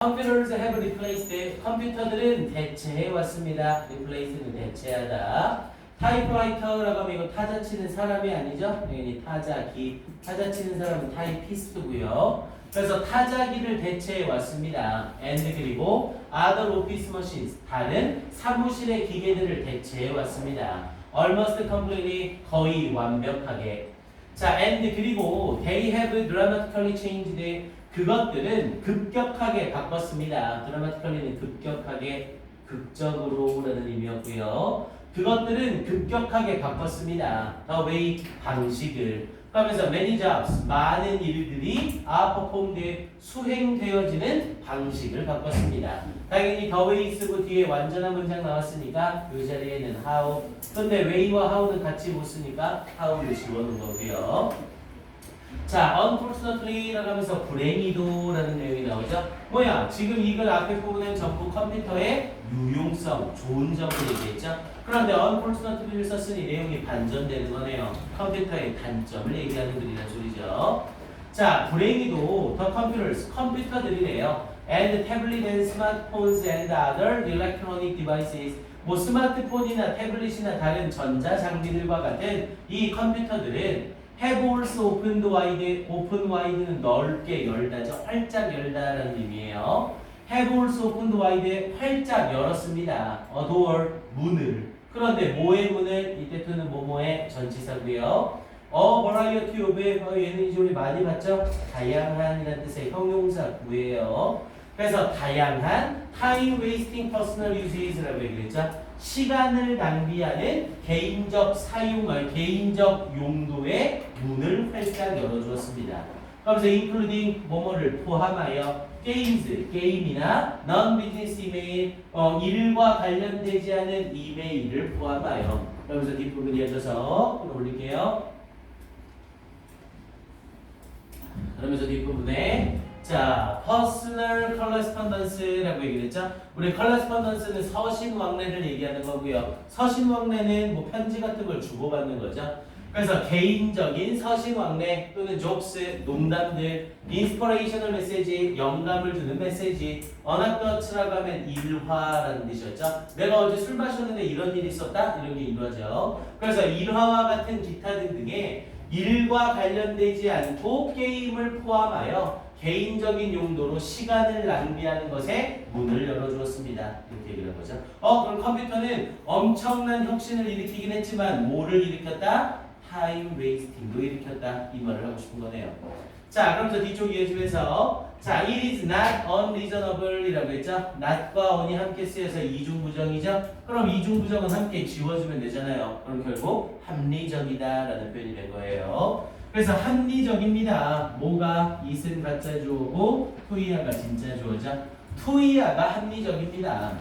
Computers have replaced. 컴퓨터들은 대체해 왔습니다. replace는 대체하다. 타이프라이터라고 하면 이거 타자 치는 사람이 아니죠? 당연히 타자기. 타자 치는 사람은 타이피스트고요. 그래서 타자기를 대체해 왔습니다. and 그리고 other office machines. 다른 사무실의 기계들을 대체해 왔습니다. almost completely. 거의 완벽하게. 자, and 그리고 they have dramatically changed. 그것들은 급격하게 바꿨습니다. 드라마티컬리는 급격하게, 극적으로 라는 의미였고요. 그것들은 급격하게 바꿨습니다. The way, 방식을. 그러면서 many jobs, 많은 일들이 are performed, 수행되어지는 방식을 바꿨습니다. 당연히 the way 쓰고 뒤에 완전한 문장 나왔으니까 이 자리에는 how. 근데 way와 how는 같이 못 쓰니까 how를 지워놓은 거고요. 자, unfortunately라고 하면서 불행히도라는 내용이 나오죠. 뭐야? 지금 이걸 앞에 부분은 전부 컴퓨터의 유용성, 좋은 점을 얘기했죠. 그런데 unfortunately를 썼으니 내용이 반전되는 거네요. 컴퓨터의 단점을 얘기하는 글이라는 소리죠. 자, 불행히도 the computers, 컴퓨터들이래요. and tablet and smartphones and other electronic devices. 뭐 스마트폰이나 태블릿이나 다른 전자 장비들과 같은 이 컴퓨터들은 have also opened wide. open wide는 넓게 열다죠. 활짝 열다라는 의미예요. have also opened wide. 활짝 열었습니다. a door, 문을. 그런데 뭐의 문을? 이때 to는 뭐뭐의 전치사고요. a variety of. 얘는 이제 우리 많이 봤죠? 다양한이라는 뜻의 형용사 구예요. 그래서 다양한 time wasting personal uses라고 얘기했죠. 시간을 낭비하는 개인적 사용을, 개인적 용도의 문을 활짝 열어주었습니다. 그러면서 including 뭐뭐를 포함하여 games, 게임이나 non-business email, 일과 관련되지 않은 이메일을 포함하여. 그러면서 뒷부분 이어져서 올릴게요. 그러면서 뒷부분에 자, personal correspondence라고 얘기를 했죠. 우리 correspondence는 서신왕래를 얘기하는 거고요. 서신왕래는 뭐 편지 같은 걸 주고받는 거죠. 그래서 개인적인 서신왕래 또는 jokes, 농담들, inspirational message, 영감을 주는 메시지, anecdote라고 하면 일화라는 뜻이었죠. 내가 어제 술 마셨는데 이런 일이 있었다? 이런 게 일화죠. 그래서 일화와 같은 기타 등등의 일과 관련되지 않고 게임을 포함하여 개인적인 용도로 시간을 낭비하는 것에 문을 열어주었습니다. 이렇게 얘기를 한 거죠. 그럼 컴퓨터는 엄청난 혁신을 일으키긴 했지만 뭐를 일으켰다? 타임 웨이스팅도 일으켰다. 이 말을 하고 싶은 거네요. 자, 그럼 뒤쪽 이어지면서 자, it is not unreasonable 이라고 했죠. not과 on이 함께 쓰여서 이중부정이죠. 그럼 이중부정은 함께 지워주면 되잖아요. 그럼 결국 합리적이다 라는 표현이 된 거예요. 그래서 합리적입니다. 뭐가 it은 가짜 주어고 to이아가 진짜 주어죠. to이아가 합리적입니다.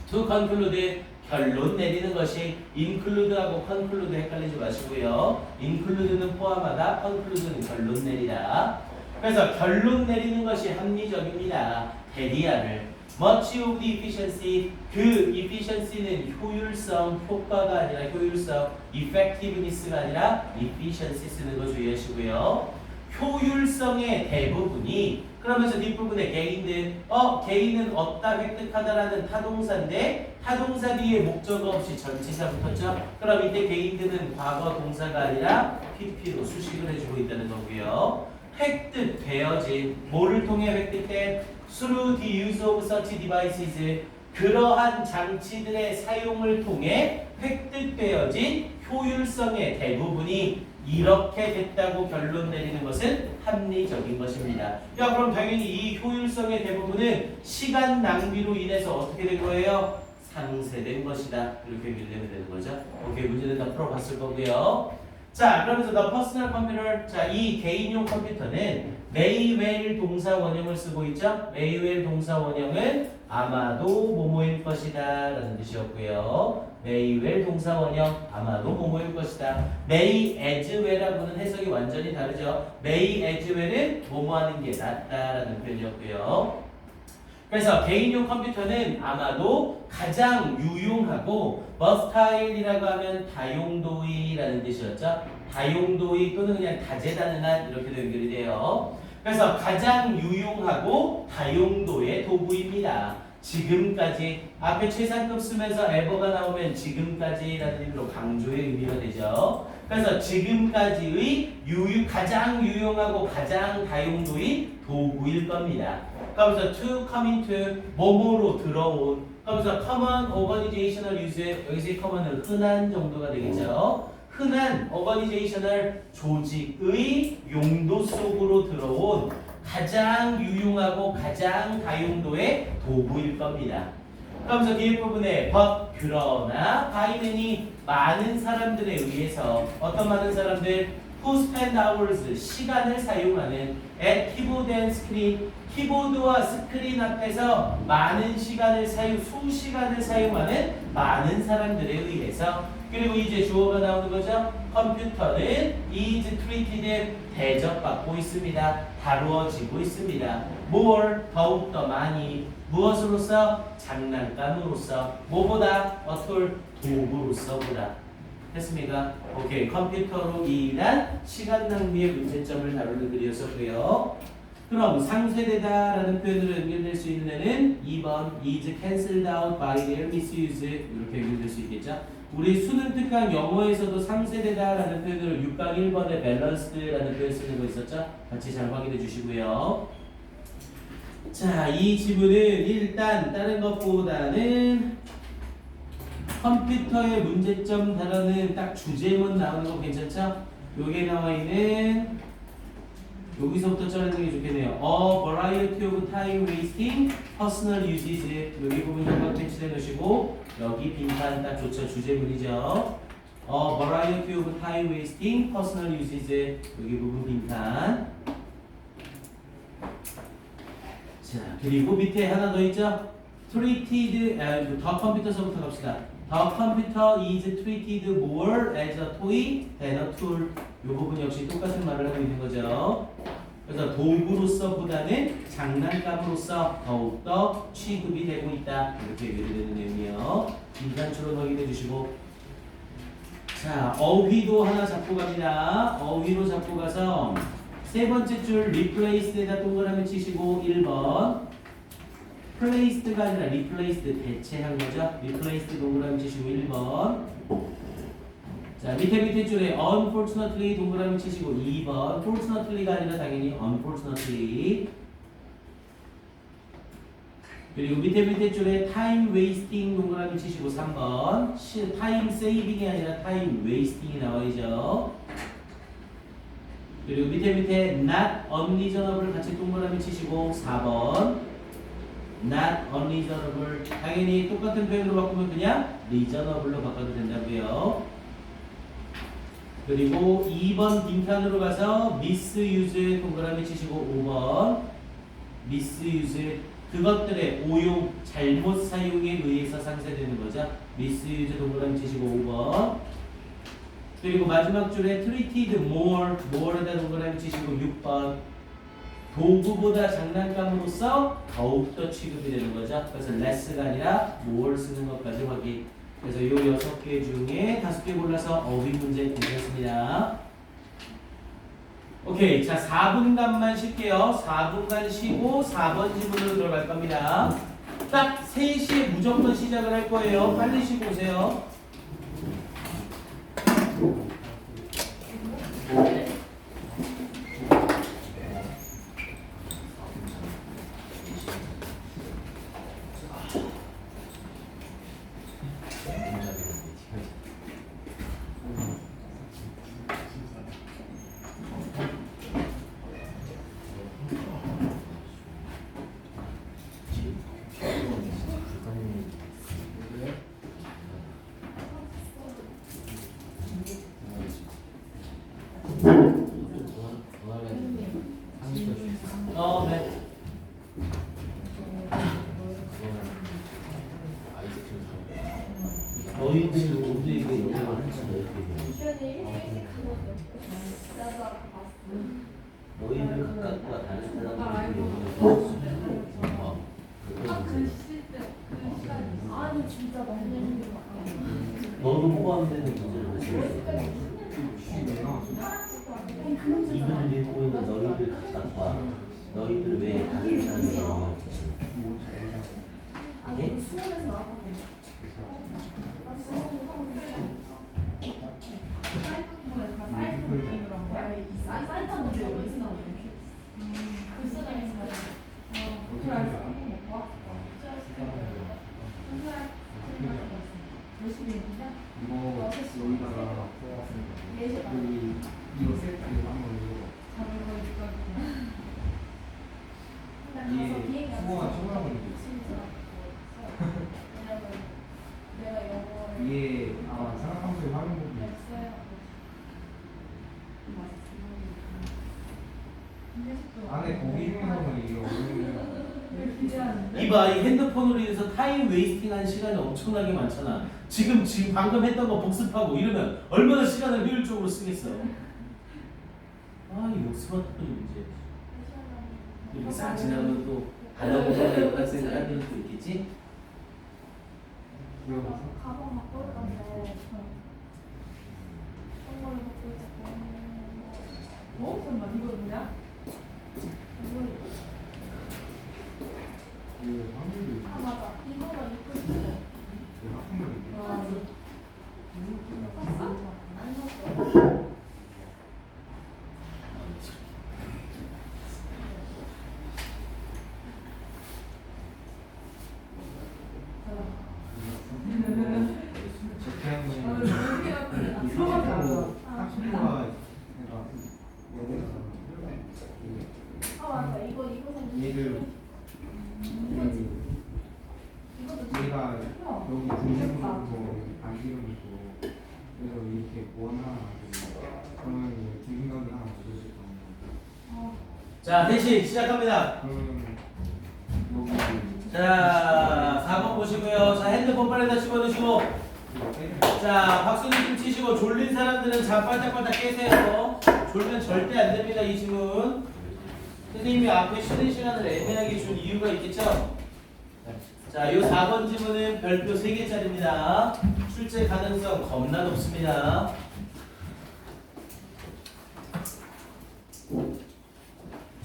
to conclude 결론 내리는 것이 include하고 conclude 헷갈리지 마시고요. include는 포함하다, conclude는 결론 내리다. 그래서 결론 내리는 것이 합리적입니다. 대리안을 much of the efficiency, 그 efficiency는 효율성, 효과가 아니라 효율성, effectiveness가 아니라 efficiency 쓰는 거 주의하시고요. 효율성의 대부분이 그러면서 뒷부분에 gain은 얻다, 획득하다라는 타동사인데 타동사 뒤에 목적어 없이 전치사 붙었죠? 그럼 이때 gained는 과거 동사가 아니라 pp로 수식을 해주고 있다는 거고요. 획득되어진, 뭐를 통해 획득된? through the use of such devices, 그러한 장치들의 사용을 통해 획득되어진 효율성의 대부분이 이렇게 됐다고 결론 내리는 것은 합리적인 것입니다. 야, 그럼 당연히 이 효율성의 대부분은 시간 낭비로 인해서 어떻게 된 거예요? 상쇄된 것이다. 이렇게 얘기되면 되는 거죠. 오케이, 문제는 다 풀어봤을 거고요. 자, 그러면서 the personal computer, 자, 이 개인용 컴퓨터는 may well 동사 원형을 쓰고 있죠. may well 동사 원형은 아마도 뭐뭐일 것이다 라는 뜻이었고요. may well 동사 원형 아마도 뭐뭐일 것이다. may as well하고는 해석이 완전히 다르죠. may as well은 뭐뭐하는 게 낫다라는 표현이었고요. 그래서 개인용 컴퓨터는 아마도 가장 유용하고 versatile이라고 하면 다용도의라는 뜻이었죠. 다용도의 또는 그냥 다재다능한 이렇게도 연결이 돼요. 그래서 가장 유용하고 다용도의 도구입니다. 지금까지 앞에 최상급 쓰면서 ever가 나오면 지금까지라는 의미로 강조의 의미가 되죠. 그래서 지금까지의 가장 유용하고 가장 다용도의 도구일 겁니다. 그러면서 to come into 뭐뭐로 들어온 그러면서 common organizational use 여기서 이 common은 흔한 정도가 되겠죠. 흔한 organizational 조직의 용도 속으로 들어온 가장 유용하고 가장 다용도의 도구일 겁니다. 그러면서 뒤에 부분에 but 그러나 by many 많은 사람들에 의해서 어떤 많은 사람들 who spend hours 시간을 사용하는 at keyboard and screen 키보드와 스크린 앞에서 많은 시간을 수시간을 사용하는 많은 사람들에 의해서 그리고 이제 주어가 나오는 거죠. 컴퓨터는 is treated 대접받고 있습니다. 다루어지고 있습니다. more 더욱더 많이 무엇으로서? 장난감으로서 뭐보다? 어툴 도구로서보다 됐습니까? 오케이 컴퓨터로 인한 시간 낭비의 문제점을 다루는 글이었었고요. 그럼 상쇄되다라는 표현으로 연결될 수 있는 애는 2번 is cancelled out by their misuse 이렇게 연결될 수 있겠죠. 우리 수능 특강 영어에서도 상쇄되다라는 표현으로 6강 1번에 balanced라는 표현 쓰는 거 있었죠. 같이 잘 확인해 주시고요. 자, 이 지문은 일단 다른 것보다는 컴퓨터의 문제점 다루는 딱 주제문 나오는 거 괜찮죠? 요게 나와 있는 여기서부터 자르는 게 좋겠네요. A variety of time wasting personal uses 여기 부분 형광 펜치해 놓으시고 여기 빈칸 딱 좋죠. 주제문이죠. A variety of time wasting personal uses 여기 부분 빈칸. 자 그리고 밑에 하나 더 있죠. Treated 더 컴퓨터서부터 갑시다. The computer is treated more as a toy than a tool. 이 부분 역시 똑같은 말을 하고 있는 거죠. 그래서 도구로서보다는 장난감으로서 더욱더 취급이 되고 있다. 이렇게 얘기되는 내용이에요. 인간처럼 확인해 주시고 자 어휘도 하나 잡고 갑니다. 어휘로 잡고 가서 세 번째 줄 replace에다 동그라미 치시고 1번 placed가 아니라 replaced 대체한 거죠. replaced 동그라미 치시고 1번 자 밑에 줄에 unfortunately 동그라미 치시고 2번 fortunately가 아니라 당연히 unfortunately 그리고 밑에 줄에 time wasting 동그라미 치시고 3번 time saving이 아니라 time wasting이 나와야죠. 그리고 밑에 not unreasonable 같이 동그라미 치시고 4번 not unreasonable 당연히 똑같은 표현으로 바꾸면 그냥 reasonable로 바꿔도 된다고요. 그리고 2번 빈칸으로 가서 misuse 동그라미 치시고 5번 misuse 그것들의 오용, 잘못 사용에 의해서 상쇄되는 거죠. misuse 동그라미 치시고 5번 그리고 마지막 줄에 treated more에다 동그라미 치시고 6번 도구보다 장난감으로서 더욱더 취급이 되는 거죠. 그래서 less가 아니라 more 쓰는 것까지 확인. 그래서 이 6개 중에 5개 골라서 어휘 문제 괜찮습니다. 오케이, 자 4분간만 쉴게요. 4분간 쉬고 4번 지문으로 들어갈 겁니다. 딱 3시에 무조건 시작을 할 거예요. 빨리 쉬고 오세요. 네. 너희들 우리 이거 영어 안 했잖아요. 너희들 각각과 다른 사람들이 아니 진짜 너무 너도 포함되는 문제를 가지고 있어. 이분들이 보이는 너희들 각각과 너희들 왜 다른 사람이 나와 예? 이거 세트를 한번 이게 수고가 초과하고 있는 이게 아마 상하함수의 활용 부분이 안에 고기 중에서는 이게 어려운 이봐, 이 핸드폰으로 인해서 타임 웨이스팅하는 시간이 엄청나게 많잖아. 지금 방금 했던 거 복습하고 이러면 얼마나 시간을 효율적으로 쓰겠어. 아, 이거 스마트폰이 문제. 이렇게 싹 지나면 또 달라보는 여학생들 하는 것도 있겠지? 가방 바꿀 건데 선물을 받고 있었고 어? 잠깐만 이거 뭐냐? 확률이 아 맞아 이거가 입고 있어 학생들이 샀어? 안 샀어 아 맞아 이거 얘를 이것도 얘가 여기 중심으로 안기름을 고 그래서 이렇게 원하나 그러면 중심각이 하나 맞춰질 겁니다. 자, 대신 시작합니다. 그러면 여기 자, 4번 보시고요. 자, 핸드폰 빨리 집어넣으시고. 자, 박수님 좀 치시고 졸린 사람들은 자 빨딱빨딱 깨세요. 졸면 절대 안 됩니다. 이 지문. 선생님이 앞에 쉬는 시간을 애매하게 준 이유가 있겠죠? 자, 이 4번 지문은 별표 3개짜리입니다. 출제 가능성 겁나 높습니다.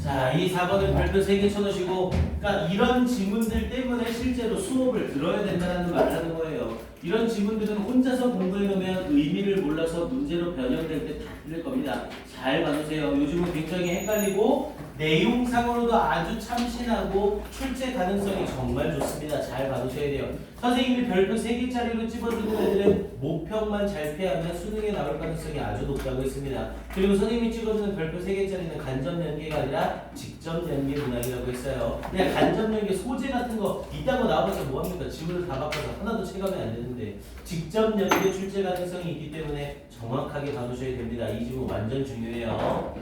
자, 이 4번은 별표 3개 쳐놓으시고, 그러니까 이런 지문들 때문에 실제로 수업을 들어야 된다는 말을 하는 거예요. 이런 지문들은 혼자서 공부해놓으면 의미를 몰라서 문제로 변형될 때 다 틀릴 겁니다. 잘 봐주세요. 요즘은 굉장히 헷갈리고 내용상으로도 아주 참신하고 출제 가능성이 정말 좋습니다. 잘 봐주셔야 돼요. 선생님이 별표 3개짜리로 찝어주는 애들은 목평만 잘 피하면 수능에 나올 가능성이 아주 높다고 했습니다. 그리고 선생님이 찍어주는 별표 3개짜리는 간접 연계가 아니라 직접 연계 문항이라고 했어요. 그냥 간접 연계 소재 같은 거 이딴 거 나와봐서 뭐합니까? 지문을 다 바꿔서 하나도 체감이 안 되는데 직접 연계 출제 가능성이 있기 때문에 정확하게 봐두셔야 됩니다. 이 지문 완전 중요해요.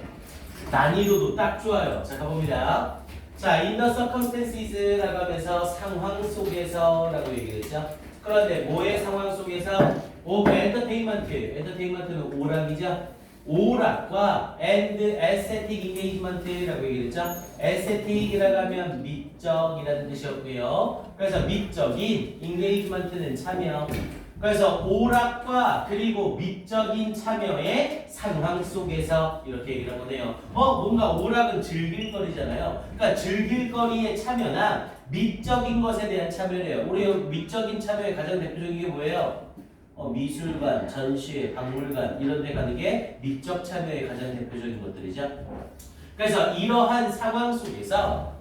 난이도도 딱 좋아요. 자, 가봅니다. 자, in the circumstances라고 하면서 상황 속에서라고 얘기를 했죠. 그런데 뭐의 상황 속에서? of entertainment. entertainment는 오락이죠. 오락과 and aesthetic engagement라고 얘기를 했죠. aesthetic이라고 하면 미적이라는 뜻이었고요. 그래서 미적인 engagement는 참여. 그래서 오락과 그리고 미적인 참여의 상황 속에서 이렇게 얘기를 하거든요. 뭔가 오락은 즐길 거리잖아요. 그러니까 즐길 거리의 참여나 미적인 것에 대한 참여래요. 우리 미적인 참여의 가장 대표적인 게 뭐예요? 미술관, 전시회, 박물관 이런 데 가는 게 미적 참여의 가장 대표적인 것들이죠. 그래서 이러한 상황 속에서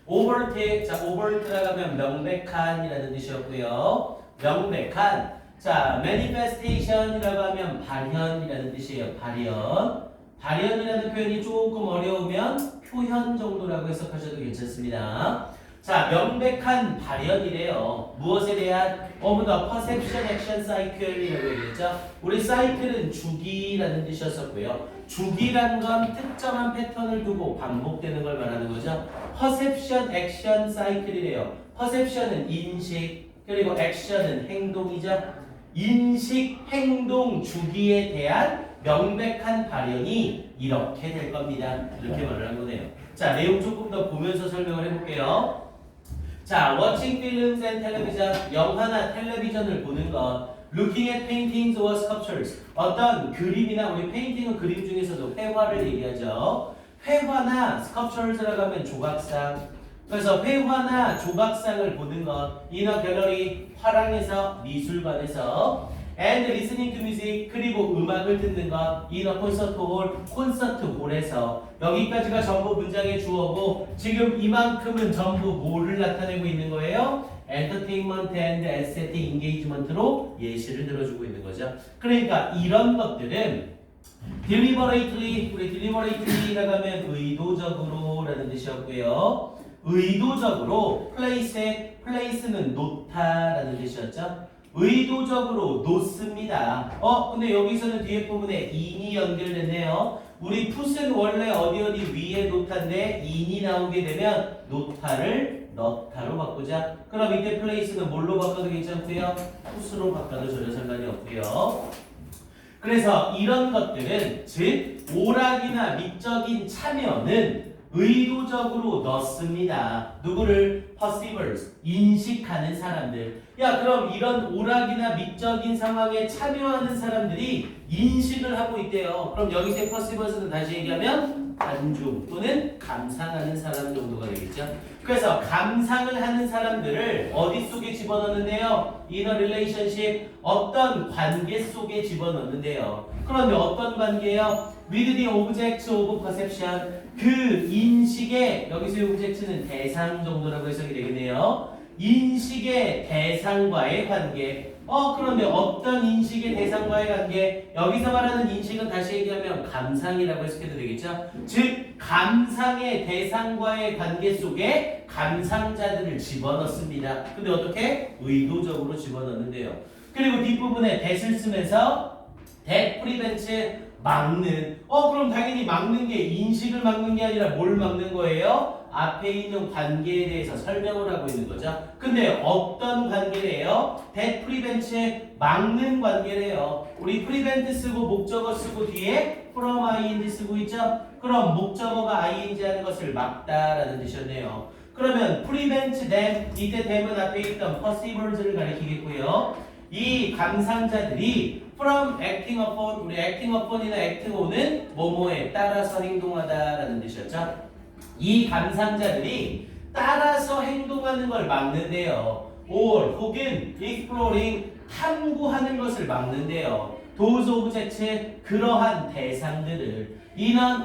overt, 자, overt라고 하면 명백한이라는 뜻이었고요. 명백한. 자, manifestation이라고 하면 발현이라는 뜻이에요. 발현. 발현이라는 표현이 조금 어려우면 표현 정도라고 해석하셔도 괜찮습니다. 자, 명백한 발현이래요. 무엇에 대한? the perception action cycle이라고 얘기했죠. 우리 사이클은 주기라는 뜻이었었고요. 주기란 건 특정한 패턴을 두고 반복되는 걸 말하는 거죠. perception action cycle이래요. perception은 인식, 그리고 action은 행동이죠. 인식, 행동, 주기에 대한 명백한 발현이 이렇게 될 겁니다. 이렇게 말을 한 거네요. 자, 내용 조금 더 보면서 설명을 해볼게요. 자, watching films and television, 영화나 텔레비전을 보는 것. looking at paintings or sculptures. 어떤 그림이나 우리 페인팅은 그림 중에서도 회화를 얘기하죠. 회화나 sculptures라고 하면 조각상. 그래서 회화나 조각상을 보는 것. in a gallery, 화랑에서, 미술관에서. and listening to music, 그리고 음악을 듣는 것. in a concert hall, 콘서트홀에서. 여기까지가 전부 문장의 주어고 지금 이만큼은 전부 뭐를 나타내고 있는 거예요? entertainment and aesthetic engagement로 예시를 들어주고 있는 거죠. 그러니까 이런 것들은 deliberately, 우리 deliberately라고 하면 의도적으로 라는 뜻이었고요. 의도적으로 place는 놓다라는 뜻이었죠. 의도적으로 놓습니다. 근데 여기서는 뒤에 부분에 in이 연결됐네요. 우리 put은 원래 어디 위에 놓다인데 in이 나오게 되면 놓다를 넣다로 바꾸자. 그럼 이때 place는 뭘로 바꿔도 괜찮고요. put으로 바꿔도 전혀 상관이 없고요. 그래서 이런 것들은 즉 오락이나 미적인 참여는 의도적으로 넣습니다. 누구를? perceivers, 인식하는 사람들. 야, 그럼 이런 오락이나 미적인 상황에 참여하는 사람들이 인식을 하고 있대요. 그럼 여기서 perceivers는 다시 얘기하면 관중 또는 감상하는 사람 정도가 되겠죠. 그래서 감상을 하는 사람들을 어디 속에 집어넣는데요? in a relationship, 어떤 관계 속에 집어넣는데요. 그런데 어떤 관계예요? with the object of perception, 그 인식의, 여기서의 object는 대상 정도라고 해석이 되겠네요. 인식의 대상과의 관계. 그런데 어떤 인식의 대상과의 관계? 여기서 말하는 인식은 다시 얘기하면 감상이라고 해석해도 되겠죠? 즉 감상의 대상과의 관계 속에 감상자들을 집어넣습니다. 근데 어떻게? 의도적으로 집어넣는데요. 그리고 뒷부분에 that을 쓰면서 that prevents, 막는. 그럼 당연히 막는 게 인식을 막는 게 아니라 뭘 막는 거예요? 앞에 있는 관계에 대해서 설명을 하고 있는 거죠. 근데 어떤 관계래요? that prevents, 막는 관계래요. 우리 prevent 쓰고 목적어 쓰고 뒤에 from ing 쓰고 있죠? 그럼 목적어가 ing 하는 것을 막다라는 뜻이었네요. 그러면 prevent them, 이때 them은 앞에 있던 perceivers를 가리키겠고요. 이 감상자들이 from acting upon, 우리 acting upon이나 acting on은 뭐뭐에 따라서 행동하다라는 뜻이었죠. 이 감상자들이 따라서 행동하는 걸 막는데요. or 혹은 exploring, 탐구하는 것을 막는데요. those objects, 그러한 대상들을 in an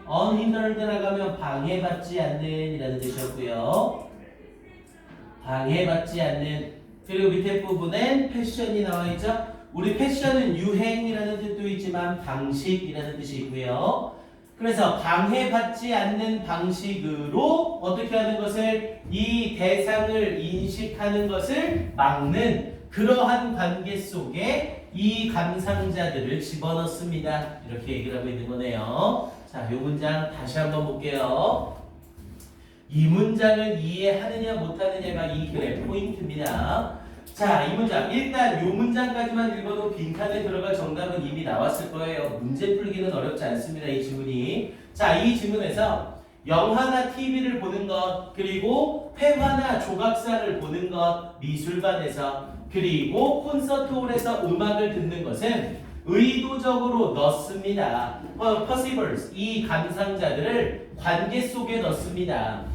unhindered라고 하면 방해받지 않는 이라는 뜻이었고요. 방해받지 않는. 그리고 밑에 부분엔 패션이 나와 있죠. 우리 패션은 유행이라는 뜻도 있지만 방식이라는 뜻이 있고요. 그래서 방해받지 않는 방식으로 어떻게 하는 것을, 이 대상을 인식하는 것을 막는 그러한 관계 속에 이 감상자들을 집어넣습니다. 이렇게 얘기를 하고 있는 거네요. 자, 이 문장 다시 한번 볼게요. 이 문장을 이해하느냐 못하느냐가 이 글의 포인트입니다. 자, 이 문장 일단 이 문장까지만 읽어도 빈칸에 들어갈 정답은 이미 나왔을 거예요. 문제 풀기는 어렵지 않습니다. 이 지문이. 자, 이 지문에서 영화나 TV를 보는 것, 그리고 회화나 조각상을 보는 것, 미술관에서, 그리고 콘서트홀에서 음악을 듣는 것은 의도적으로 넣습니다. perceivers, 이 감상자들을 관계 속에 넣습니다.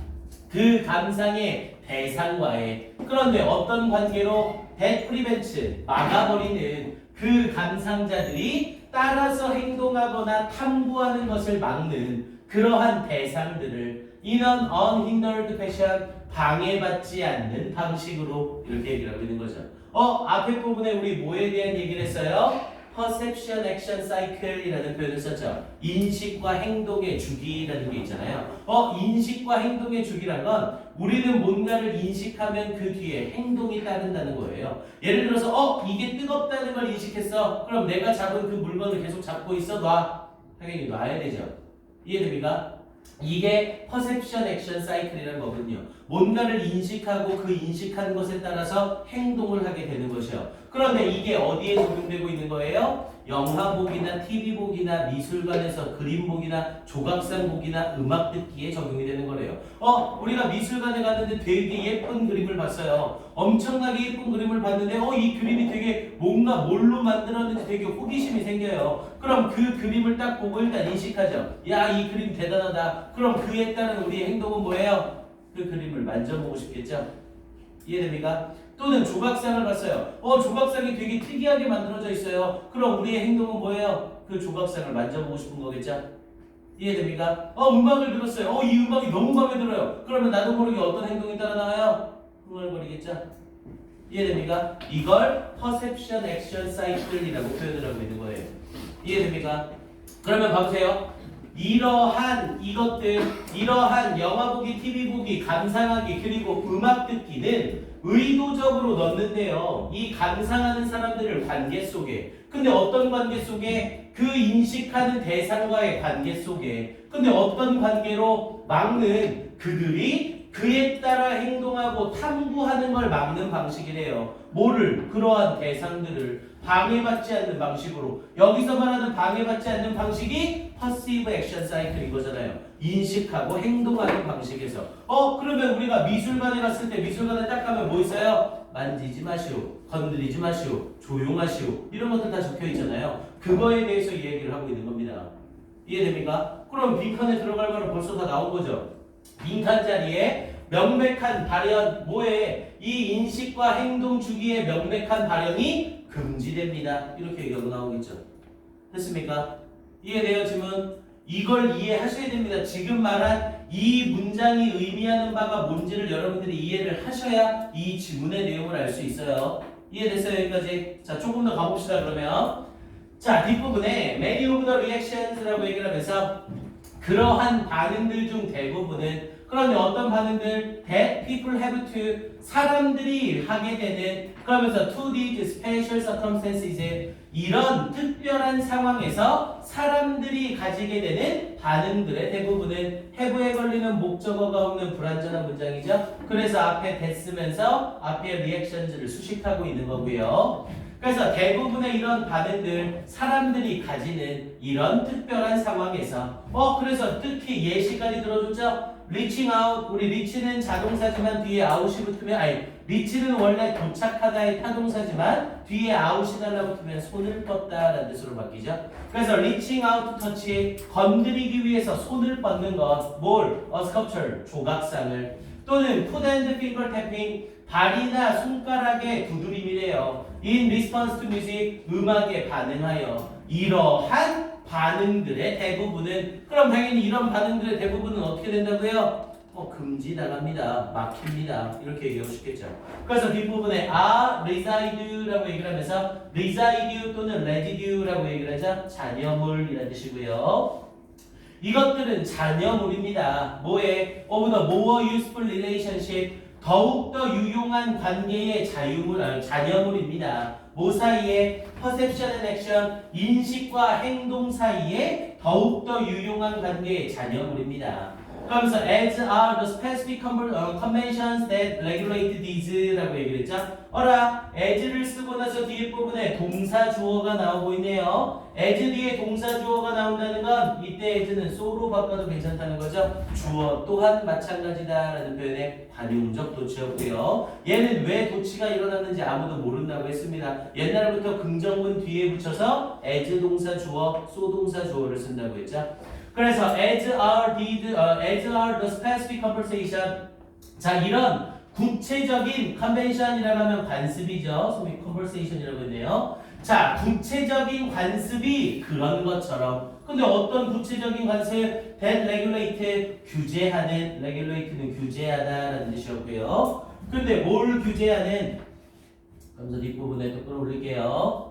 그 감상의 대상과의. 그런데 어떤 관계로? that prevents, 막아버리는 그 감상자들이 따라서 행동하거나 탐구하는 것을 막는 그러한 대상들을 in an unhindered fashion, 방해받지 않는 방식으로, 이렇게 얘기를 하고 있는 거죠. 앞에 부분에 우리 뭐에 대한 얘기를 했어요? perception action cycle이라는 표현을 썼죠. 인식과 행동의 주기라는 게 있잖아요. 인식과 행동의 주기란 건 우리는 뭔가를 인식하면 그 뒤에 행동이 따른다는 거예요. 예를 들어서 이게 뜨겁다는 걸 인식했어. 그럼 내가 잡은 그 물건을 계속 잡고 있어. 놔. 당연히 놔야 되죠. 이해됩니까? 이게 perception action cycle이라는 거거든요. 뭔가를 인식하고 그 인식한 것에 따라서 행동을 하게 되는 것이요. 그런데 이게 어디에 적용되고 있는 거예요? 영화 보기나 TV 보기나 미술관에서 그림 보기나 조각상 보기나 음악 듣기에 적용이 되는 거래요. 우리가 미술관에 갔는데 되게 예쁜 그림을 봤어요. 엄청나게 예쁜 그림을 봤는데 이 그림이 되게 뭔가 뭘로 만들었는지 되게 호기심이 생겨요. 그럼 그 그림을 딱 보고 일단 인식하죠. 야, 이 그림 대단하다. 그럼 그에 따른 우리의 행동은 뭐예요? 그 그림을 만져보고 싶겠죠? 이해됩니까? 또는 조각상을 봤어요. 조각상이 되게 특이하게 만들어져 있어요. 그럼 우리의 행동은 뭐예요? 그 조각상을 만져보고 싶은 거겠죠? 이해됩니까? 음악을 들었어요. 이 음악이 너무 마음에 들어요. 그러면 나도 모르게 어떤 행동이 따라 나와요? 흥얼거리겠죠? 이해됩니까? 이걸 퍼셉션 액션 사이클이라고 표현을 하고 있는 거예요. 이해됩니까? 그러면 봐보세요. 이러한 이것들, 이러한 영화 보기, TV 보기, 감상하기, 그리고 음악 듣기는 의도적으로 넣는데요. 이 감상하는 사람들을 관계 속에, 근데 어떤 관계 속에? 그 인식하는 대상과의 관계 속에. 근데 어떤 관계로? 막는, 그들이 그에 따라 행동하고 탐구하는 걸 막는 방식이래요. 뭐를? 그러한 대상들을 방해받지 않는 방식으로. 여기서 말하는 방해받지 않는 방식이 passive action cycle인 거잖아요. 인식하고 행동하는 방식에서. 그러면 우리가 미술관에 갔을 때 미술관에 딱 가면 뭐 있어요? 만지지 마시오, 건드리지 마시오, 조용하시오, 이런 것들 다 적혀 있잖아요. 그거에 대해서 이 얘기를 하고 있는 겁니다. 이해됩니까? 그럼 빈칸에 들어갈 거는 벌써 다 나온 거죠. 빈칸 자리에 명백한 발현, 뭐에? 이 인식과 행동 주기의 명백한 발현이 금지됩니다. 이렇게 얘기하고 나오겠죠. 됐습니까? 이해돼요, 지금? 이걸 이해하셔야 됩니다. 지금 말한 이 문장이 의미하는 바가 뭔지를 여러분들이 이해를 하셔야 이 지문의 내용을 알 수 있어요. 이해됐어요, 여기까지? 자, 조금 더 가봅시다, 그러면. 자, 뒷부분에 many of the reactions라고 얘기를 하면서 그러한 반응들 중 대부분은, 그런데 어떤 반응들? That people have to, 사람들이 하게 되는, 그러면서 to these special circumstances, 이런 특별한 상황에서 사람들이 가지게 되는 반응들의 대부분은 have에 걸리는 목적어가 없는 불완전한 문장이죠. 그래서 앞에 that 쓰면서 앞에 reactions를 수식하고 있는 거고요. 그래서 대부분의 이런 반응들, 사람들이 가지는 이런 특별한 상황에서, 그래서 특히 예시까지 들어줬죠. reaching out, 우리 reach는 자동사지만 뒤에 out이 붙으면, reach는 원래 도착하다의 타동사지만 뒤에 out이 달라붙으면 손을 뻗다라는 뜻으로 바뀌죠. 그래서 reaching out to touch, 건드리기 위해서 손을 뻗는 것, 뭘? a sculpture, 조각상을. 또는 foot and finger tapping, 발이나 손가락의 두드림이래요. In response to music, 음악에 반응하여. 이러한 반응들의 대부분은, 그럼 당연히 이런 반응들의 대부분은 어떻게 된다고요? 금지 나갑니다. 막힙니다. 이렇게 얘기하고 싶겠죠. 그래서 뒷부분에 reside라고 얘기를 하면서 reside 또는 residue라고 얘기를 하죠. 잔여물이라는 뜻이고요. 이것들은 잔여물입니다. 뭐에? of the more useful relationship, 더욱더 유용한 관계의 잔여물입니다. 뭐 사이에? perception and action, 인식과 행동 사이에 더욱더 유용한 관계의 잔여물입니다. 그러면서 as are the specific conventions that regulate these라고 얘기를 했죠. as를 쓰고 나서 뒤에 부분에 동사 주어가 나오고 있네요. as 뒤에 동사 주어가 나온다는 건 이때 as는 so로 바꿔도 괜찮다는 거죠. 주어 또한 마찬가지다라는 표현의 관용적 도치였고요. 얘는 왜 도치가 일어났는지 아무도 모른다고 했습니다. 옛날부터 긍정문 뒤에 붙여서 as 동사 주어, so 동사 주어를 쓴다고 했죠. 그래서 as are the specific conversation. 자, 이런 구체적인 convention이라고 하면 관습이죠. 소위 conversation이라고 했네요. 자, 구체적인 관습이 그런 것처럼. 근데 어떤 구체적인 관습? that regulate, 규제하는, regulate는 규제하다라는 뜻이었고요. 근데 뭘 규제하는? 그러면서 뒷부분에 또 끌어올릴게요.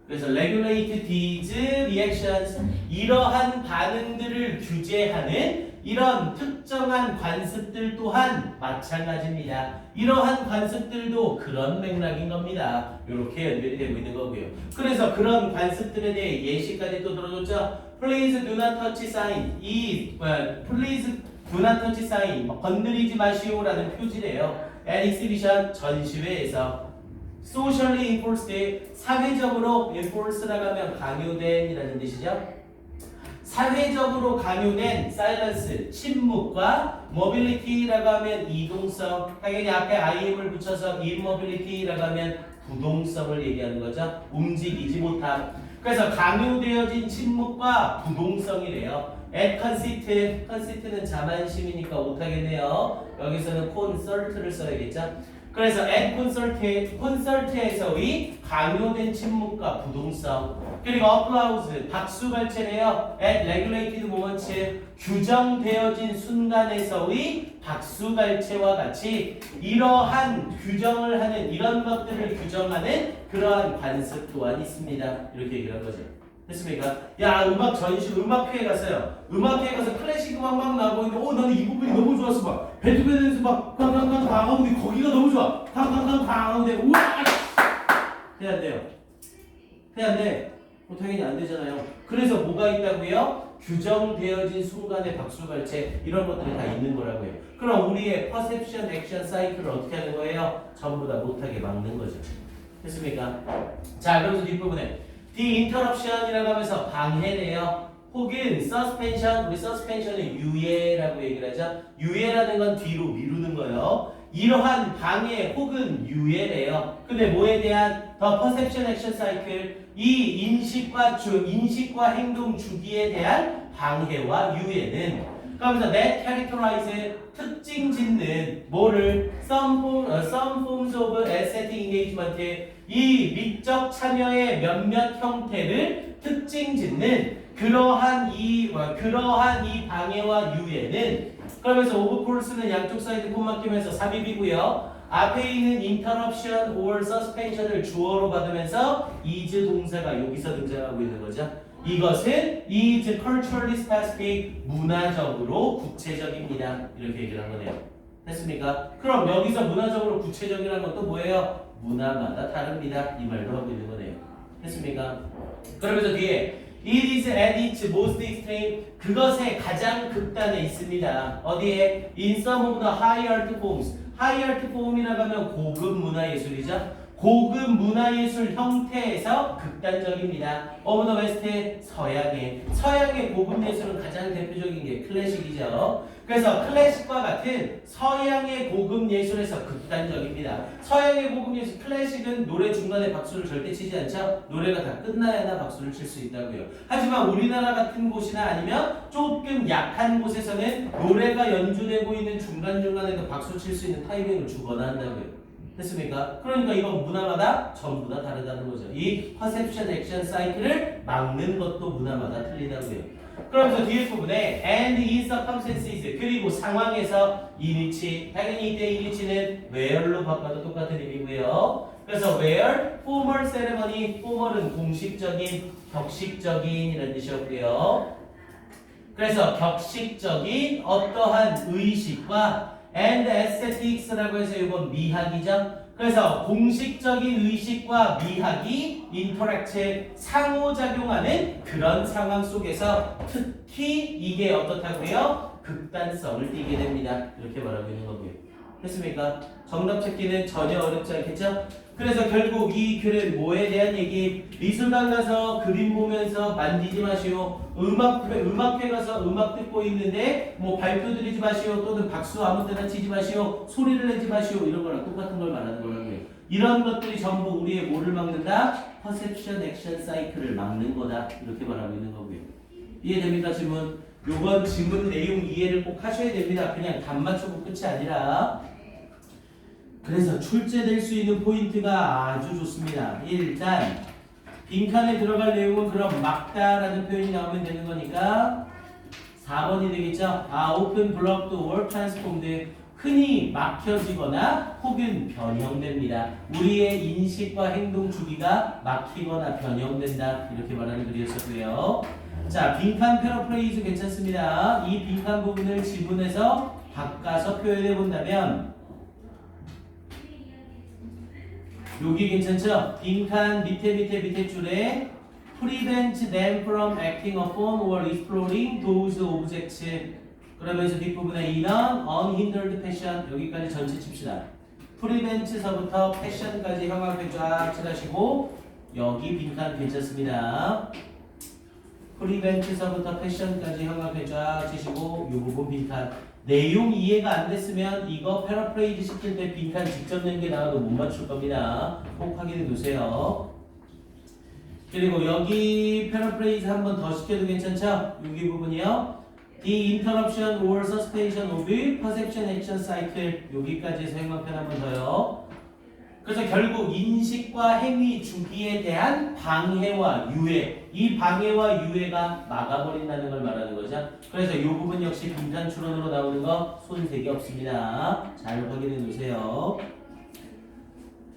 그래서 regulate these reactions, 이러한 반응들을 규제하는 이런 특정한 관습들 또한 마찬가지입니다. 이러한 관습들도 그런 맥락인 겁니다. 이렇게 연결이 되고 있는 거고요. 그래서 그런 관습들에 대해 예시까지 또 들어줬죠. Please do not touch sign, Please do not touch sign, 건드리지 마시오라는 표지래요. An exhibition, 전시회에서. socially enforced, 사회적으로 enforced라고 하면 강요된이라는 뜻이죠. 사회적으로 강요된 silence, 침묵과 mobility라고 하면 이동성, 당연히 앞에 im을 붙여서 immobility라고 하면 부동성을 얘기하는 거죠. 움직이지 못함. 그래서 강요되어진 침묵과 부동성이래요. at conceit는 자만심이니까 못하겠네요. 여기서는 concert를 써야겠죠. 그래서 at concert에서의 강요된 침묵과 부동성, 그리고 applause, 박수갈채래요. at regulated moments, 규정되어진 순간에서의 박수갈채와 같이 이러한 규정을 하는, 이런 것들을 규정하는 그러한 관습 또한 있습니다. 이렇게 얘기를 한 거죠. 됐습니까? 야, 음악 전시, 음악회에 갔어요. 음악회에 가서 클래식 음악 막 나오고 있는데, 나는 이 부분이 너무 좋았어. 막 베토벤에서 막 깡깡깡 하는데 거기가 너무 좋아. 깡깡깡 하는데 우와! 해야 안 돼요. 해야 안 돼. 당연히 안 되잖아요. 그래서 뭐가 있다고요? 규정되어진 순간의 박수갈채, 이런 것들이 다 있는 거라고요. 그럼 우리의 퍼셉션, 액션 사이클을 어떻게 하는 거예요? 전부 다 못하게 막는 거죠. 됐습니까? 자, 그러면서 뒷부분에 디인터럽션이라고 하면서 방해래요. 혹은 서스펜션, 우리 서스펜션은 유예라고 얘기를 하죠. 유예라는 건 뒤로 미루는 거예요. 이러한 방해 혹은 유예래요. 근데 뭐에 대한 더 퍼셉션 액션 사이클, 이 인식과 행동 주기에 대한 방해와 유예는, 그러면서 that characterize, 특징 짓는 뭐를 some forms of aesthetic engagement, 이 미적 참여의 몇몇 형태를 특징 짓는 그러한 이 방해와 유예는, 그러면서 오브 코스는 양쪽 사이드 콤마 끼면서 삽입이고요. 앞에 있는 interruption or suspension을 주어로 받으면서 is 동사가 여기서 등장하고 있는 거죠. 이것은 is culturally specific, 문화적으로 구체적입니다. 이렇게 얘기를 한 거네요. 됐습니까? 그럼 여기서 문화적으로 구체적이라는 것도 뭐예요? 문화마다 다릅니다. 이 말도 하고 있는 거네요. 됐습니까? 그러면서 뒤에 it is at its most extreme, 그것의 가장 극단에 있습니다. 어디에? in some of the high art forms. high art form이라고 하면 고급 문화예술이죠. 고급 문화예술 형태에서 극단적입니다. of the west, 서양의 고급 예술은 가장 대표적인 게 클래식이죠. 그래서 클래식과 같은 서양의 고급 예술에서 극단적입니다. 서양의 고급 예술, 클래식은 노래 중간에 박수를 절대 치지 않죠. 노래가 다 끝나야나 박수를 칠 수 있다고요. 하지만 우리나라 같은 곳이나 아니면 조금 약한 곳에서는 노래가 연주되고 있는 중간중간에도 박수 칠 수 있는 타이밍을 주거나 한다고요. 됐습니까? 그러니까 이건 문화마다 전부 다 다르다는 거죠. 이 퍼셉션 액션 사이클을 막는 것도 문화마다 틀리다고요. 그러면서 뒤에 부분에 and in circumstances, 그리고 상황에서 in which, 당연히 이때 in which는 where로 바꿔도 똑같은 의미고요. 그래서 where, formal ceremony, formal은 공식적인, 격식적인 이런 뜻이었고요. 그래서 격식적인 어떠한 의식과 and aesthetics라고 해서 이건 미학이죠. 그래서 공식적인 의식과 미학이 interact, 상호작용하는 그런 상황 속에서 특히 이게 어떻다고요? 극단성을 띠게 됩니다. 이렇게 말하고 있는 거고요. 됐습니까? 정답 찾기는 전혀 어렵지 않겠죠? 그래서 결국 이 글은 뭐에 대한 얘기? 미술관 가서 그림 보면서 만지지 마시오. 음악회 가서 음악 듣고 있는데 뭐 발표 드리지 마시오. 또는 박수 아무 때나 치지 마시오. 소리를 내지 마시오. 이런 거랑 똑같은 걸 말하는 거라고요. 이런 것들이 전부 우리의 뭐를 막는다? 퍼셉션 액션 사이클을 막는 거다. 이렇게 말하고 있는 거고요. 이해됩니까? 질문? 요건 질문 내용 이해를 꼭 하셔야 됩니다. 그냥 답 맞추고 끝이 아니라. 그래서 출제될 수 있는 포인트가 아주 좋습니다. 일단 빈칸에 들어갈 내용은 그럼 막다라는 표현이 나오면 되는 거니까 4번이 되겠죠. open, blocked or transformed, 흔히 막혀지거나 혹은 변형됩니다. 우리의 인식과 행동 주기가 막히거나 변형된다. 이렇게 말하는 글이었었고요. 자, 빈칸 패러프레이즈 괜찮습니다. 이 빈칸 부분을 지문에서 바꿔서 표현해 본다면 여기 괜찮죠? 빈칸 밑에 줄에 prevent them from acting upon or exploring those objects, 그러면서 뒷부분에 in an unhindered fashion, 여기까지 전체 칩시다. 프리벤츠서부터 패션까지 형광펜 쫙 칠하시고 여기 빈칸 괜찮습니다. 프리벤츠서부터 패션까지 형광펜 쫙 치시고 이 부분 빈칸. 내용 이해가 안 됐으면 이거 패러프레이즈 시킬 때 빈칸 직접 낸 게 나와도 못 맞출 겁니다. 꼭 확인해 두세요. 그리고 여기 패러프레이즈 한 번 더 시켜도 괜찮죠? 여기 부분이요. The interruption or suspension of perception action cycle. 여기까지 해서 형광펜 한 번 더요. 그래서 결국 인식과 행위 주기에 대한 방해와 유해, 이 방해와 유해가 막아버린다는 걸 말하는 거죠. 그래서 이 부분 역시 빈칸 추론으로 나오는 거 손색이 없습니다. 잘 확인해 놓으세요.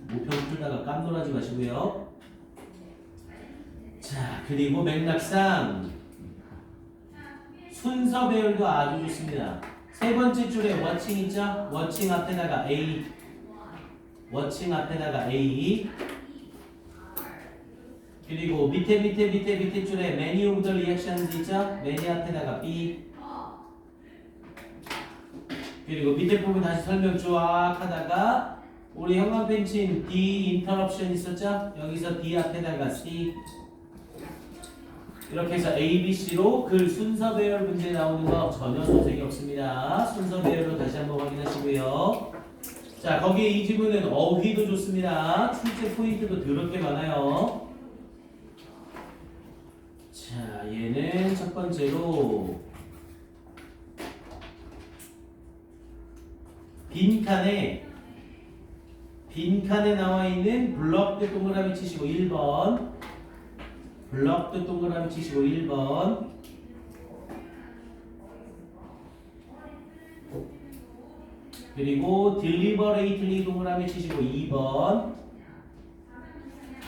목표 풀다가 깜놀하지 마시고요. 자, 그리고 맥락상 순서 배열도 아주 좋습니다. 세 번째 줄에 워칭 있죠? 워칭 앞에다가 A, 워칭 앞에다가 A, 그리고 밑에 줄에 many of the reactions 있죠? many 앞에다가 B, 그리고 밑에 부분 다시 설명 쫙 하다가 우리 형광펜 친 D interruption 있었죠? 여기서 D 앞에다가 C, 이렇게 해서 A, B, C로 그 순서 배열 문제 나오는 거 전혀 손색이 없습니다. 순서 배열로 다시 한번 확인하시고요. 자, 거기에 이 지문은 어휘도 좋습니다. 출제 포인트도 더럽게 많아요. 자, 얘는 첫 번째로 빈칸에 나와 있는 블럭드 동그라미 치시고 1번, 블럭드 동그라미 치시고 1번, 그리고 deliberately 동그라미 치시고 2번,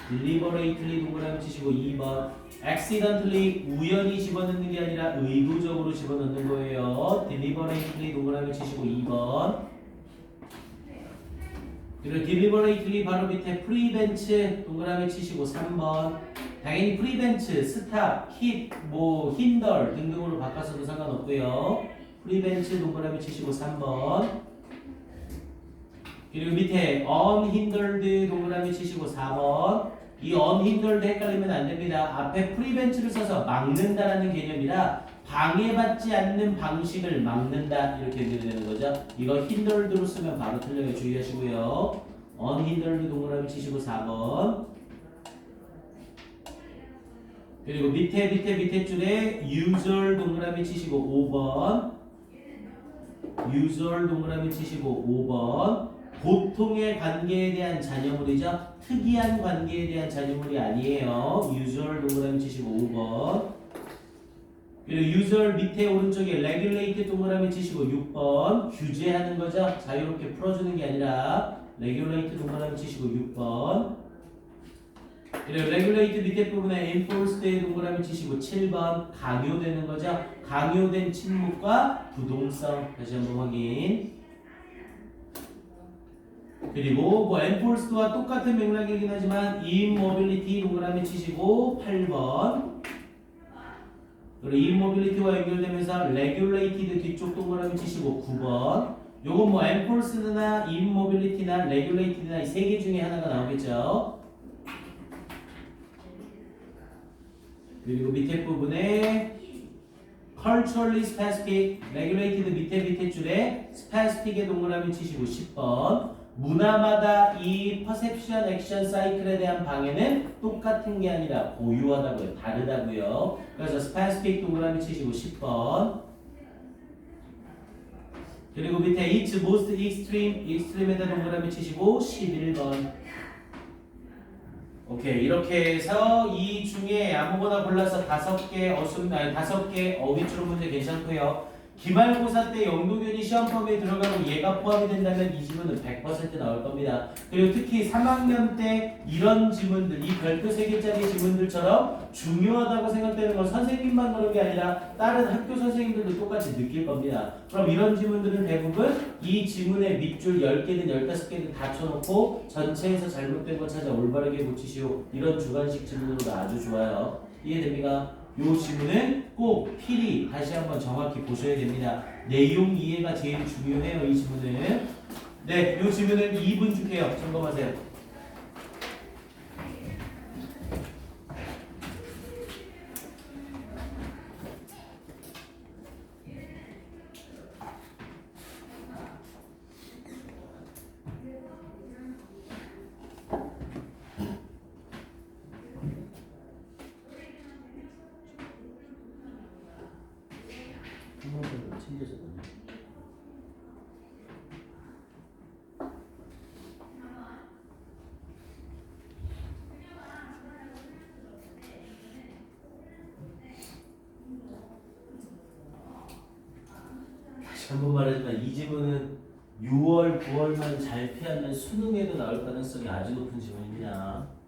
deliberately 동그라미 치시고 2번, accidentally 우연히 집어넣는 게 아니라 의도적으로 집어넣는 거예요. deliberately 동그라미 치시고 2번, 그리고 deliberately 바로 밑에 prevent 동그라미 치시고 3번. 당연히 prevent, stop, keep, hinder 등등으로 바꿔서도 상관없고요. prevent 동그라미 치시고 3번. 그리고 밑에 unhindered 동그라미 치시고 4번. 이 unhindered 헷갈리면 안 됩니다. 앞에 prevent를 써서 막는다라는 개념이라 방해받지 않는 방식을 막는다 이렇게 되는 거죠. 이거 hindered로 쓰면 바로 틀려요. 주의하시고요. unhindered 동그라미 치시고 4번. 그리고 밑에 줄에 user 동그라미 치시고 5번. user 동그라미 치시고 5번. 보통의 관계에 대한 잔여물이죠. 특이한 관계에 대한 잔여물이 아니에요. user 동그라미 치시고 5번. 그리고 user 밑에 오른쪽에 regulate 동그라미 치시고 6번. 규제하는 거죠. 자유롭게 풀어주는 게 아니라 regulate 동그라미 치시고 6번. 그리고 regulate 밑에 부분에 enforced 동그라미 치시고 7번. 강요되는 거죠. 강요된 침묵과 부동성. 다시 한번 확인. 그리고 enforced와 똑같은 맥락이긴 하지만 immobility 동그라미 치시고 8번. 그리고 immobility와 연결되면서 regulated 뒤쪽 동그라미 치시고 9번. 요건 enforced나 immobility나 regulated나 이 세 개 중에 하나가 나오겠죠. 그리고 밑에 부분에 culturally specific, regulated 밑에 줄에 specific의 동그라미 치시고 10번. 문화마다 이 퍼셉션 액션 사이클에 대한 방해는 똑같은 게 아니라 고유하다고요. 다르다고요. 그래서 스페시픽 동그라미 치시고 10번. 그리고 밑에 it's most extreme, extreme에다 동그라미 치시고 11번. 오케이. 이렇게 해서 이 중에 아무거나 골라서 5개 어휘 추론 문제 괜찮고요. 기말고사 때 영도균이 시험범위에 들어가고 얘가 포함이 된다면 이 지문은 100% 나올 겁니다. 그리고 특히 3학년 때 이런 지문들, 이 별표 3개짜리 지문들처럼 중요하다고 생각되는 건 선생님만 그런 게 아니라 다른 학교 선생님들도 똑같이 느낄 겁니다. 그럼 이런 지문들은 대부분 이 지문의 밑줄 10개든 15개든 다 쳐놓고 전체에서 잘못된 거 찾아 올바르게 고치시오. 이런 주관식 지문으로도 아주 좋아요. 이해됩니까? 이 지문은 꼭 필히 다시 한번 정확히 보셔야 됩니다. 내용 이해가 제일 중요해요. 이 지문은. 네, 이 질문은 2분 줄게요. 점검하세요. 한 번도 챙겨줬거든요. 다시 한 번 말하지만 이 질문은 6월, 9월만 잘 피하면 수능에도 나올 가능성이 아주 높은 질문입니다.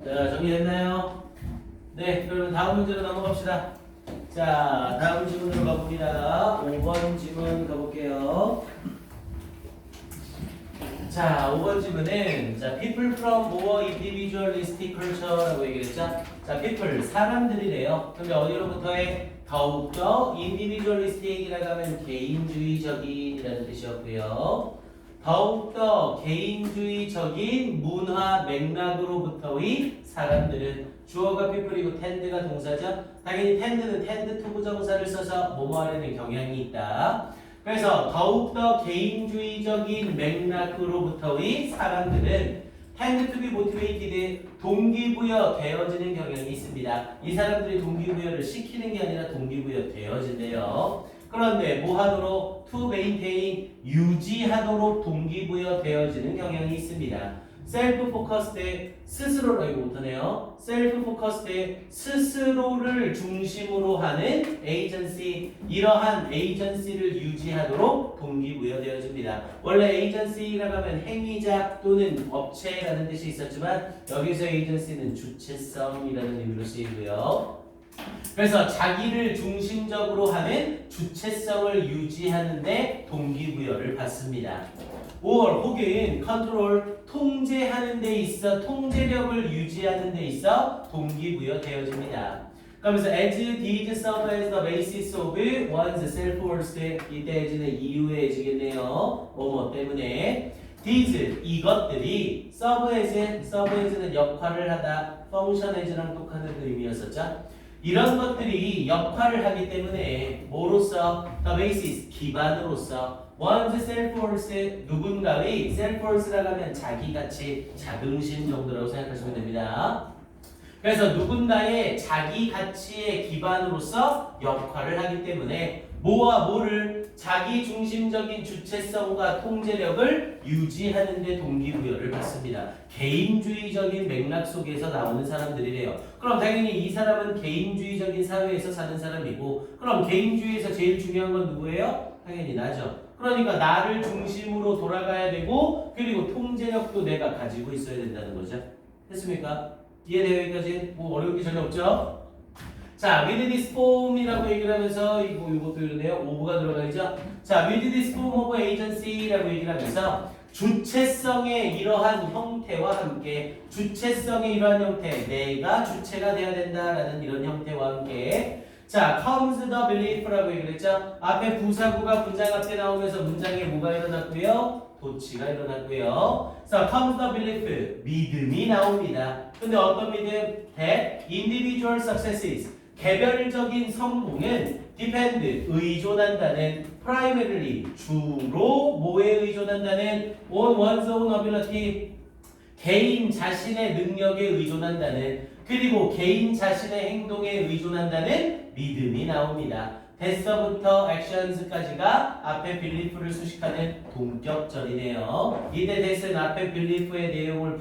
자, 정리됐나요? 네, 그러면 다음 문제로 넘어갑시다. 자, 다음 질문으로 가봅니다. 5번 질문 가볼게요. 자, 5번 질문은 자, people from more individualistic culture라고 얘기했죠. 자, people, 사람들이래요. 근데 어디로부터의 더욱더 individualistic이라고 하면 개인주의적인이라는 뜻이었고요. 더욱더 개인주의적인 문화 맥락으로부터의 사람들은 주어가 people이고 tend가 동사죠. 당연히 tend는 tend to 부정사를 써서 뭐뭐 하려는 경향이 있다. 그래서 더욱더 개인주의적인 맥락으로부터의 사람들은 tend to be motivated, 동기부여 되어지는 경향이 있습니다. 이 사람들이 동기부여를 시키는 게 아니라 동기부여 되어진대요. 그런데 뭐 하도록? to maintain, 유지하도록 동기부여 되어지는 경향이 있습니다. 셀프 포커스드, 스스로로 이거 못하네요. 셀프 포커스드, 스스로를 중심으로 하는 에이전시, 이러한 에이전시를 유지하도록 동기부여되어집니다. 원래 에이전시라고 하면 행위자 또는 업체라는 뜻이 있었지만 여기서 에이전시는 주체성이라는 의미로 쓰이고요. 그래서 자기를 중심적으로 하는 주체성을 유지하는데 동기부여를 받습니다. 5월 혹은 컨트롤, 통제하는 데 있어 통제력을 유지하는 데 있어 동기부여 되어집니다. 그러면서 as did serve as the basis of one's self-worth, 이때 as는 이유의 as겠네요. 뭐뭐 때문에 these, 이것들이 serve as는 역할을 하다, function as랑 똑같은 의미였었죠. 이런 것들이 역할을 하기 때문에 뭐로서? the basis, 기반으로서 one's self-worth, 누군가의 self-worth라고 하면 자기가치, 자긍심 정도라고 생각하시면 됩니다. 그래서 누군가의 자기 가치의 기반으로서 역할을 하기 때문에 뭐와 뭐를? 자기 중심적인 주체성과 통제력을 유지하는 데 동기부여를 받습니다. 개인주의적인 맥락 속에서 나오는 사람들이래요. 그럼 당연히 이 사람은 개인주의적인 사회에서 사는 사람이고, 그럼 개인주의에서 제일 중요한 건 누구예요? 당연히 나죠. 그러니까 나를 중심으로 돌아가야 되고, 그리고 통제력도 내가 가지고 있어야 된다는 거죠. 됐습니까? 이해돼요? 여기까지? 뭐 어려운 게 전혀 없죠? 자, with this form이라고 얘기를 하면서 이것도 이러네요. 오브가 들어가 있죠? 자, with this form of agency라고 얘기를 하면서 주체성의 이러한 형태와 함께, 주체성의 이러한 형태, 내가 주체가 돼야 된다라는 이런 형태와 함께 자, comes the belief라고 얘기를 했죠. 앞에 부사구가 문장 앞에 나오면서 문장에 뭐가 일어났고요? 도치가 일어났고요. 자, comes the belief, 믿음이 나옵니다. 근데 어떤 믿음? that individual successes, 개별적인 성공은 depend, 의존한다는 primarily, 주로 뭐에 의존한다는 on one's own ability, 개인 자신의 능력에 의존한다는, 그리고 개인 자신의 행동에 의존한다는 믿음이 나옵니다. 대서부터 actions까지가 앞에 belief를 수식하는 동격절이네요. 이때 대스는 앞에 belief의 내용을